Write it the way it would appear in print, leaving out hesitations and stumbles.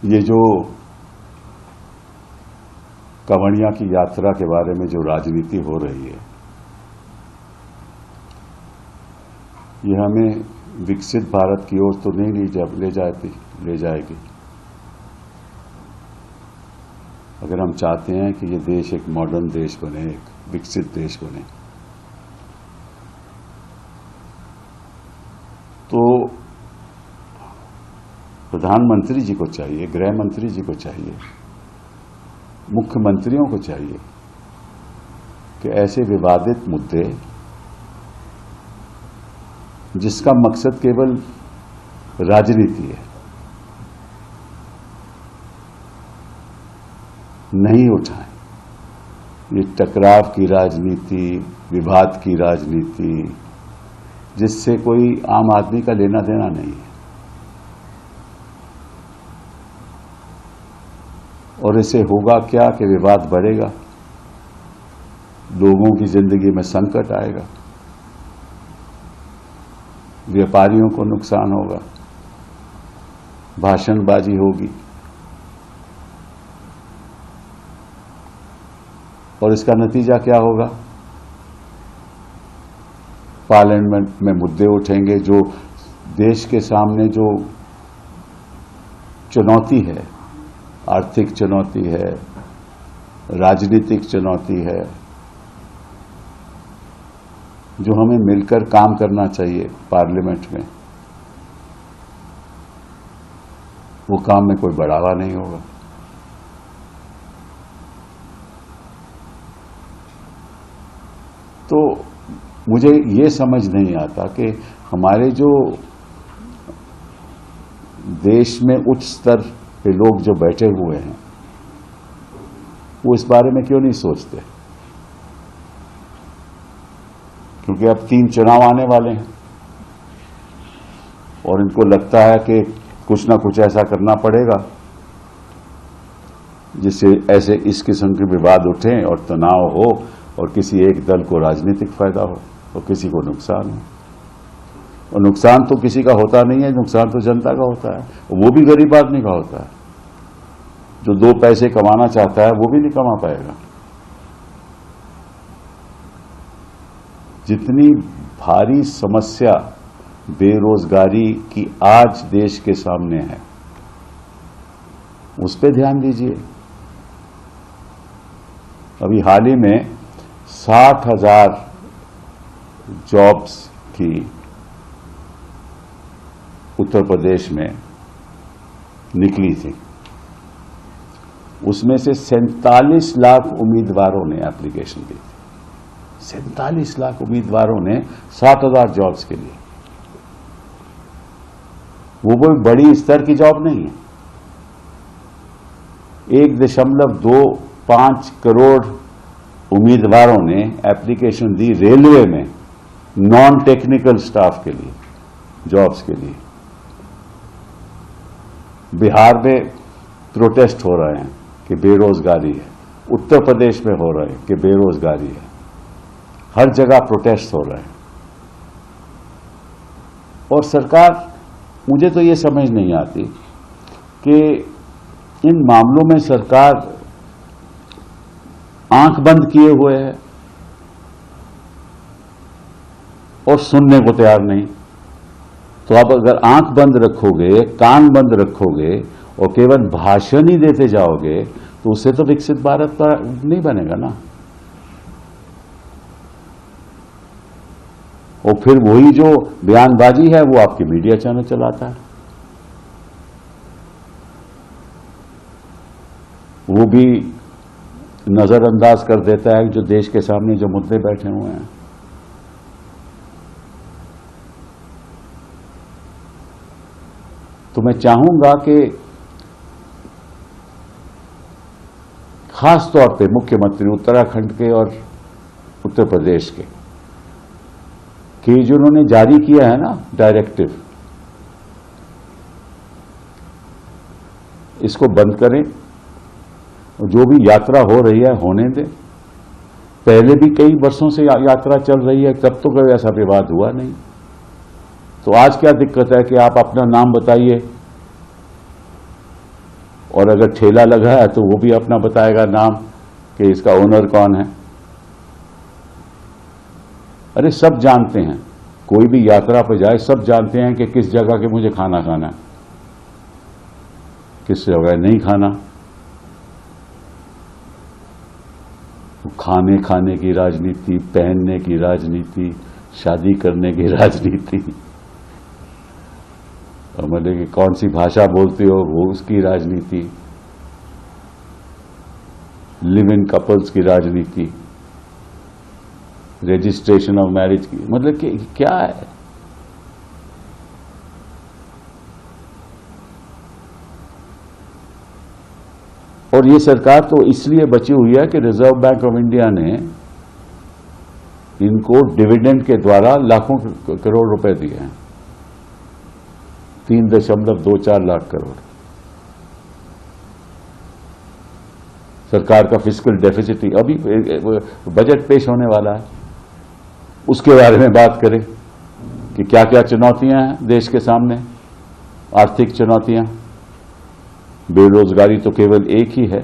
ये जो कांवड़िया की यात्रा के बारे में जो राजनीति हो रही है, ये हमें विकसित भारत की ओर तो नहीं ले जाएगी। अगर हम चाहते हैं कि ये देश एक मॉडर्न देश बने, एक विकसित देश बने, तो प्रधानमंत्री जी को चाहिए, गृह मंत्री जी को चाहिए, मुख्यमंत्रियों को चाहिए कि ऐसे विवादित मुद्दे जिसका मकसद केवल राजनीति है, नहीं उठाएं। ये टकराव की राजनीति, विवाद की राजनीति, जिससे कोई आम आदमी का लेना देना नहीं है, और इससे होगा क्या कि विवाद बढ़ेगा, लोगों की जिंदगी में संकट आएगा, व्यापारियों को नुकसान होगा, भाषणबाजी होगी, और इसका नतीजा क्या होगा? पार्लियामेंट में मुद्दे उठेंगे जो देश के सामने जो चुनौती है, आर्थिक चुनौती है, राजनीतिक चुनौती है, जो हमें मिलकर काम करना चाहिए पार्लियामेंट में, वो काम में कोई बढ़ावा नहीं होगा। तो मुझे ये समझ नहीं आता कि हमारे जो देश में उच्च स्तर पे लोग जो बैठे हुए हैं, वो इस बारे में क्यों नहीं सोचते? क्योंकि अब 3 चुनाव आने वाले हैं और इनको लगता है कि कुछ ना कुछ ऐसा करना पड़ेगा जिससे ऐसे इस किस्म के विवाद उठें और तनाव हो और किसी एक दल को राजनीतिक फायदा हो और किसी को नुकसान हो। और नुकसान तो किसी का होता नहीं है, नुकसान तो जनता का होता है, वो भी गरीब आदमी का होता है। जो 2 पैसे कमाना चाहता है वो भी नहीं कमा पाएगा। जितनी भारी समस्या बेरोजगारी की आज देश के सामने है, उस पर ध्यान दीजिए। अभी हाल ही में 60,000 जॉब्स की उत्तर प्रदेश में निकली थी। उसमें से 47 लाख उम्मीदवारों ने एप्लीकेशन दी थी। 47 लाख उम्मीदवारों ने 60,000 जॉब्स के लिए। वो कोई बड़ी स्तर की जॉब नहीं है। 1.25 करोड़ उम्मीदवारों ने एप्लीकेशन दी रेलवे में नॉन टेक्निकल स्टाफ के लिए, जॉब्स के लिए। बिहार में प्रोटेस्ट हो रहे हैं कि बेरोजगारी है, उत्तर प्रदेश में हो रहे हैं कि बेरोजगारी है, हर जगह प्रोटेस्ट हो रहे हैं। और सरकार, मुझे तो ये समझ नहीं आती कि इन मामलों में सरकार आंख बंद किए हुए है और सुनने को तैयार नहीं। तो आप अगर आंख बंद रखोगे, कान बंद रखोगे और केवल भाषण ही देते जाओगे, तो उससे तो विकसित भारत का नहीं बनेगा ना। और फिर वही जो बयानबाजी है वो आपके मीडिया चैनल चलाता है, वो भी नजरअंदाज कर देता है जो देश के सामने जो मुद्दे बैठे हुए हैं। तो मैं चाहूंगा कि खास तौर पे मुख्यमंत्री उत्तराखंड के और उत्तर प्रदेश के कि जिन्होंने जारी किया है ना डायरेक्टिव, इसको बंद करें। जो भी यात्रा हो रही है होने दें। पहले भी कई वर्षों से यात्रा चल रही है, तब तो कोई ऐसा विवाद हुआ नहीं। तो आज क्या दिक्कत है कि आप अपना नाम बताइए और अगर ठेला लगा है तो वो भी अपना बताएगा नाम कि इसका ओनर कौन है। अरे सब जानते हैं, कोई भी यात्रा पर जाए सब जानते हैं कि किस जगह के मुझे खाना खाना है, किस जगह नहीं खाना। खाने की राजनीति, पहनने की राजनीति, शादी करने की राजनीति, और मतलब कि कौन सी भाषा बोलते हो वो उसकी राजनीति, लिव इन कपल्स की राजनीति, रजिस्ट्रेशन ऑफ मैरिज की, मतलब कि क्या है। और ये सरकार तो इसलिए बची हुई है कि रिजर्व बैंक ऑफ इंडिया ने इनको डिविडेंड के द्वारा लाखों करोड़ रुपए दिए हैं, 3.24 लाख करोड़। सरकार का फिस्कल डेफिसिट, अभी बजट पेश होने वाला है, उसके बारे में बात करें कि क्या क्या चुनौतियां हैं देश के सामने। आर्थिक चुनौतियां, बेरोजगारी तो केवल एक ही है,